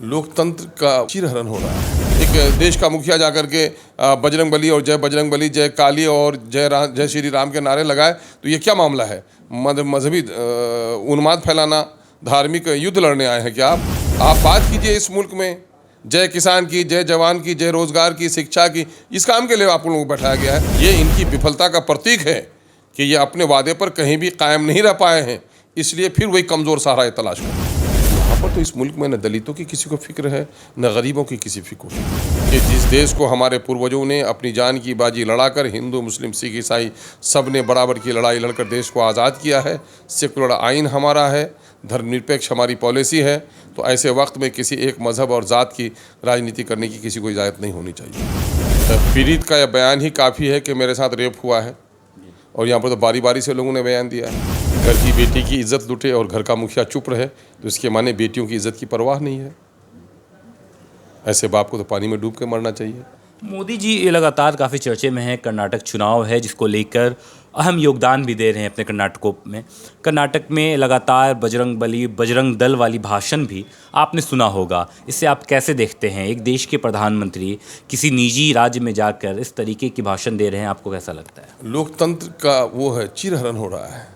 लोकतंत्र का चीरहरण हो रहा है। एक देश का मुखिया जाकर के बजरंगबली और जय बजरंगबली, जय काली और जय श्री राम के नारे लगाए, तो ये क्या मामला है? मजहबी उन्माद फैलाना, धार्मिक युद्ध लड़ने आए हैं क्या आप बात कीजिए इस मुल्क में जय किसान की, जय जवान की, जय रोजगार की, शिक्षा की। इस काम के लिए आप लोगों को बैठाया गया है। ये इनकी विफलता का प्रतीक है कि ये अपने वादे पर कहीं भी कायम नहीं रह पाए हैं, इसलिए फिर वही कमज़ोर सहारा तलाश कर रहे हैं। यहाँ पर तो इस मुल्क में न दलितों की किसी को फिक्र है, न गरीबों की किसी को फिक्र है। कि जिस देश को हमारे पूर्वजों ने अपनी जान की बाजी लड़ाकर, हिंदू मुस्लिम सिख ईसाई सब ने बराबर की लड़ाई लड़कर देश को आज़ाद किया है, सेकुलर आइन हमारा है, धर्मनिरपेक्ष हमारी पॉलिसी है, तो ऐसे वक्त में किसी एक मज़हब और ज़ात की राजनीति करने की किसी को इजाज़त नहीं होनी चाहिए। पीड़ित का यह बयान ही काफ़ी है कि मेरे साथ रेप हुआ है, और यहाँ पर तो बारी बारी से लोगों ने बयान दिया है। घर की बेटी की इज्जत लुटे और घर का मुखिया चुप रहे, तो इसके माने बेटियों की इज्जत की परवाह नहीं है। ऐसे बाप को तो पानी में डूब के मरना चाहिए। मोदी जी लगातार काफ़ी चर्चे में हैं। कर्नाटक चुनाव है जिसको लेकर अहम योगदान भी दे रहे हैं अपने कर्नाटकों में। कर्नाटक में लगातार बजरंग दल वाली भाषण भी आपने सुना होगा। इसे आप कैसे देखते हैं? एक देश के प्रधानमंत्री किसी निजी राज्य में जाकर इस तरीके की भाषण दे रहे हैं, आपको कैसा लगता है? लोकतंत्र का वो है, चीरहरण हो रहा है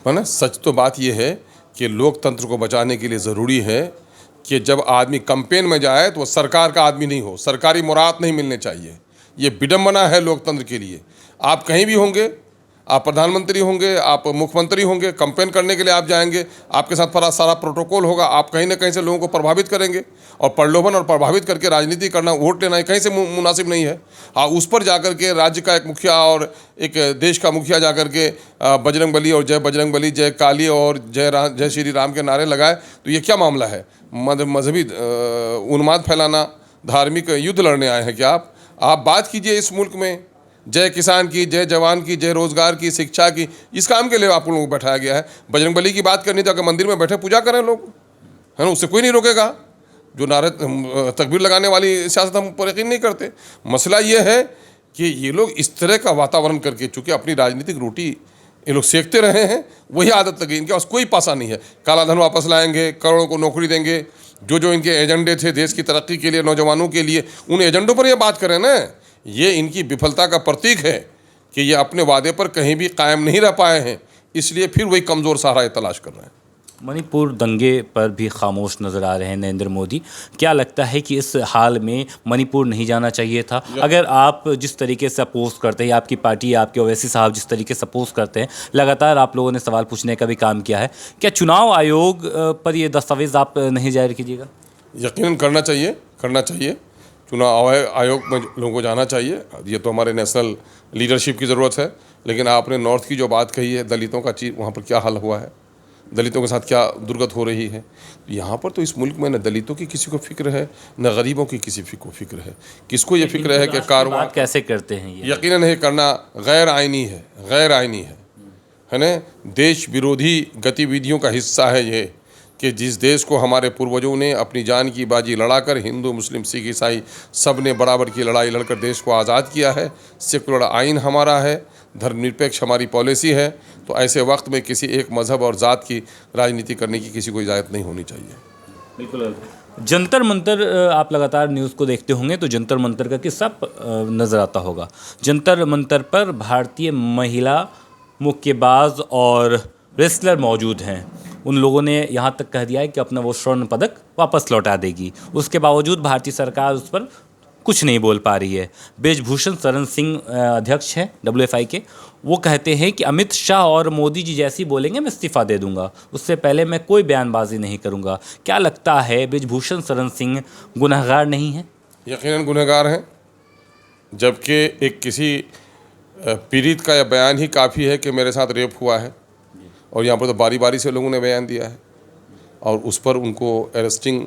ना। सच तो बात ये है कि लोकतंत्र को बचाने के लिए ज़रूरी है कि जब आदमी कैंपेन में जाए तो वो सरकार का आदमी नहीं हो, सरकारी मुराद नहीं मिलने चाहिए। ये विडंबना है लोकतंत्र के लिए। आप कहीं भी होंगे, आप प्रधानमंत्री होंगे, आप मुख्यमंत्री होंगे, कैंपेन करने के लिए आप जाएंगे, आपके साथ सारा प्रोटोकॉल होगा, आप कहीं ना कहीं से लोगों को प्रभावित करेंगे, और प्रलोभन और प्रभावित करके राजनीति करना, वोट लेना कहीं से मुनासिब नहीं है। हाँ, उस पर जाकर के राज्य का एक मुखिया और एक देश का मुखिया जाकर के बजरंगबली और जय बजरंगबली, जय काली और जय श्री राम के नारे लगाए, तो ये क्या मामला है? मजहबी उन्माद फैलाना, धार्मिक युद्ध लड़ने आए हैं क्या आप बात कीजिए इस मुल्क में जय किसान की, जय जवान की, जय रोजगार की, शिक्षा की। इस काम के लिए आप लोगों को बैठाया गया है। बजरंगबली की बात करनी तो अगर मंदिर में बैठे पूजा करें लोग, है ना, उससे कोई नहीं रोकेगा। जो नारे तकबीर लगाने वाली सियासत हम पर यकीन नहीं करते। मसला ये है कि ये लोग इस तरह का वातावरण करके, चूँकि अपनी राजनीतिक रोटी ये लोग सेकते रहे हैं, वही आदत लगी। इनके पास कोई पासा नहीं है। काला धन वापस लाएंगे, करोड़ों को नौकरी देंगे, जो इनके एजेंडे थे देश की तरक्की के लिए, नौजवानों के लिए, उन एजेंडों पर ये बात करें ना। ये इनकी विफलता का प्रतीक है कि ये अपने वादे पर कहीं भी कायम नहीं रह पाए हैं, इसलिए फिर वही कमज़ोर सहारा तलाश कर रहे हैं। मणिपुर दंगे पर भी खामोश नज़र आ रहे हैं नरेंद्र मोदी। क्या लगता है कि इस हाल में मणिपुर नहीं जाना चाहिए था? अगर आप जिस तरीके से अपोज करते हैं, आपकी पार्टी, आपके ओवैसी साहब जिस तरीके से अपोज करते हैं, लगातार आप लोगों ने सवाल पूछने का भी काम किया है, क्या चुनाव आयोग पर ये दस्तावेज़ आप नहीं जारी कीजिएगा? यकीनन करना चाहिए। चुनाव आयोग में लोगों को जाना चाहिए। ये तो हमारे नेशनल लीडरशिप की ज़रूरत है। लेकिन आपने नॉर्थ की जो बात कही है, दलितों का चीज़, वहाँ पर क्या हाल हुआ है, दलितों के साथ क्या दुर्गत हो रही है, यहाँ पर तो इस मुल्क में न दलितों की किसी को फिक्र है, न गरीबों की किसी को फिक्र है। किसको ये फिक्र है कि कारोबार कैसे करते हैं? ये यकीनन है करना गैर आइनी है ना। देश विरोधी गतिविधियों का हिस्सा है ये कि जिस देश को हमारे पूर्वजों ने अपनी जान की बाजी लड़ाकर, हिंदू मुस्लिम सिख ईसाई सब ने बराबर की लड़ाई लड़कर देश को आज़ाद किया है, सेकुलर आइन हमारा है, धर्मनिरपेक्ष हमारी पॉलिसी है, तो ऐसे वक्त में किसी एक मज़हब और ज़ात की राजनीति करने की किसी को इजाज़त नहीं होनी चाहिए। बिल्कुल। जंतर मंतर, आप लगातार न्यूज़ को देखते होंगे तो जंतर मंतर का किस्सा नज़र आता होगा। जंतर मंतर पर भारतीय महिला मुक्केबाज और रेसलर मौजूद हैं। उन लोगों ने यहाँ तक कह दिया है कि अपना वो स्वर्ण पदक वापस लौटा देगी। उसके बावजूद भारतीय सरकार उस पर कुछ नहीं बोल पा रही है। ब्रिजभूषण शरण सिंह अध्यक्ष हैं WFI के, वो कहते हैं कि अमित शाह और मोदी जी जैसी बोलेंगे मैं इस्तीफ़ा दे दूंगा, उससे पहले मैं कोई बयानबाजी नहीं करूंगा। क्या लगता है, ब्रिजभूषण शरण सिंह गुनहगार नहीं हैं? यकीनन गुनहगार हैं। जबकि एक किसी पीड़ित का यह बयान ही काफ़ी है कि मेरे साथ रेप हुआ है, और यहाँ पर तो बारी बारी से लोगों ने बयान दिया है, और उस पर उनको अरेस्टिंग,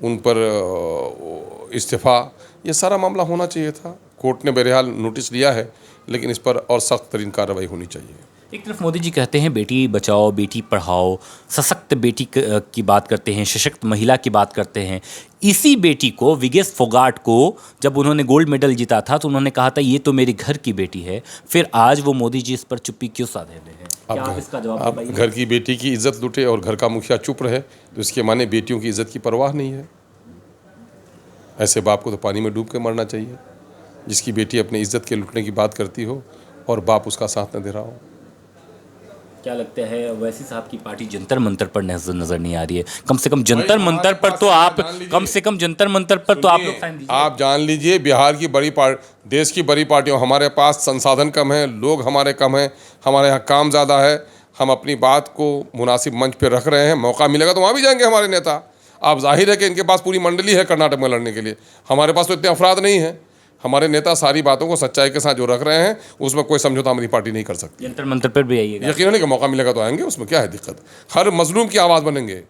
उन पर इस्तीफ़ा, ये सारा मामला होना चाहिए था। कोर्ट ने बहरहाल नोटिस लिया है, लेकिन इस पर और सख्त तरीन कार्रवाई होनी चाहिए। एक तरफ मोदी जी कहते हैं बेटी बचाओ बेटी पढ़ाओ, सशक्त बेटी की बात करते हैं, सशक्त महिला की बात करते हैं। इसी बेटी को, विगेस फोगाट को, जब उन्होंने गोल्ड मेडल जीता था तो उन्होंने कहा था ये तो मेरे घर की बेटी है। फिर आज वो मोदी जी इस पर चुप्पी क्यों साधे हुए हैं? क्या आप इसका जवाब आप घर की बेटी की इज्जत लुटे और घर का मुखिया चुप रहे, तो इसके माने बेटियों की इज्जत की परवाह नहीं है। ऐसे बाप को तो पानी में डूब के मरना चाहिए, जिसकी बेटी अपनी इज्जत के लुटने की बात करती हो और बाप उसका साथ न दे रहा हो। क्या लगता है ओवैसी साहब की पार्टी जंतर मंतर पर नजर नहीं आ रही है? कम से कम जंतर मंतर पर तो आप लोग साइन दीजिए। आप जान लीजिए, बिहार की देश की बड़ी पार्टियों, हमारे पास संसाधन कम है, लोग हमारे कम हैं, हमारे यहाँ काम ज़्यादा है, हम अपनी बात को मुनासिब मंच पे रख रहे हैं। मौका मिलेगा तो वहाँ भी जाएंगे हमारे नेता। आप जाहिर है कि इनके पास पूरी मंडली है कर्नाटक में लड़ने के लिए, हमारे पास तो इतने अफराद नहीं हैं। हमारे नेता सारी बातों को सच्चाई के साथ जो रख रहे हैं, उसमें कोई समझौता हमारी पार्टी नहीं कर सकती। जंतर मंतर पर भी आइएगा। यकीनन कि मौका मिलेगा तो आएंगे, उसमें क्या है दिक्कत। हर मजलूम की आवाज़ बनेंगे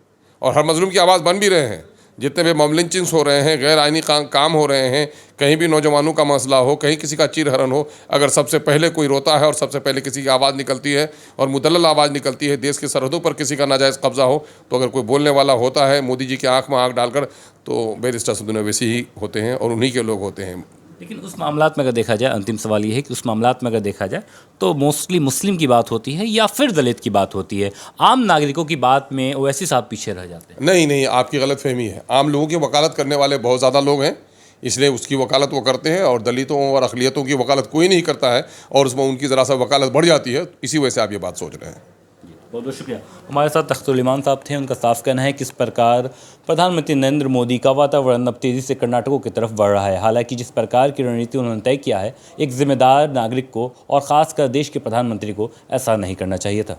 और हर मजलूम की आवाज़ बन भी रहे हैं। जितने भी मॉब लिंचिंग्स हो रहे हैं, गैर आइनी काम हो रहे हैं, कहीं भी नौजवानों का मसला हो, कहीं किसी का चीरहरण हो, अगर सबसे पहले कोई रोता है और सबसे पहले किसी की आवाज़ निकलती है और मुदल्लल आवाज़ निकलती है, देश की सरहदों पर किसी का नाजायज़ कब्जा हो, तो अगर कोई बोलने वाला होता है मोदी जी की आंख में आंख डालकर, तो बैरिस्टर सद्दू ओवैसी ही होते हैं और उन्हीं के लोग होते हैं। लेकिन उस मामलात में अगर देखा जाए, अंतिम सवाल ये है कि उस मामलात में अगर देखा जाए तो मोस्टली मुस्लिम की बात होती है या फिर दलित की बात होती है, आम नागरिकों की बात में ओवैसी साहब पीछे रह जाते हैं। नहीं, आपकी गलतफहमी है। आम लोगों की वकालत करने वाले बहुत ज़्यादा लोग हैं, इसलिए उसकी वकालत वो करते हैं, और दलितों और अक़लियतों की वकालत कोई नहीं करता है, और उसमें उनकी ज़रा सा वकालत बढ़ जाती है। इसी वजह से आप ये बात सोच रहे हैं। बहुत बहुत शुक्रिया। हमारे साथ तख्तुल ईमान साहब थे। उनका साफ कहना है कि इस प्रकार प्रधानमंत्री नरेंद्र मोदी का वातावरण अब तेज़ी से कर्नाटकों की तरफ बढ़ रहा है। हालांकि जिस प्रकार की रणनीति उन्होंने तय किया है, एक जिम्मेदार नागरिक को और ख़ासकर देश के प्रधानमंत्री को ऐसा नहीं करना चाहिए था।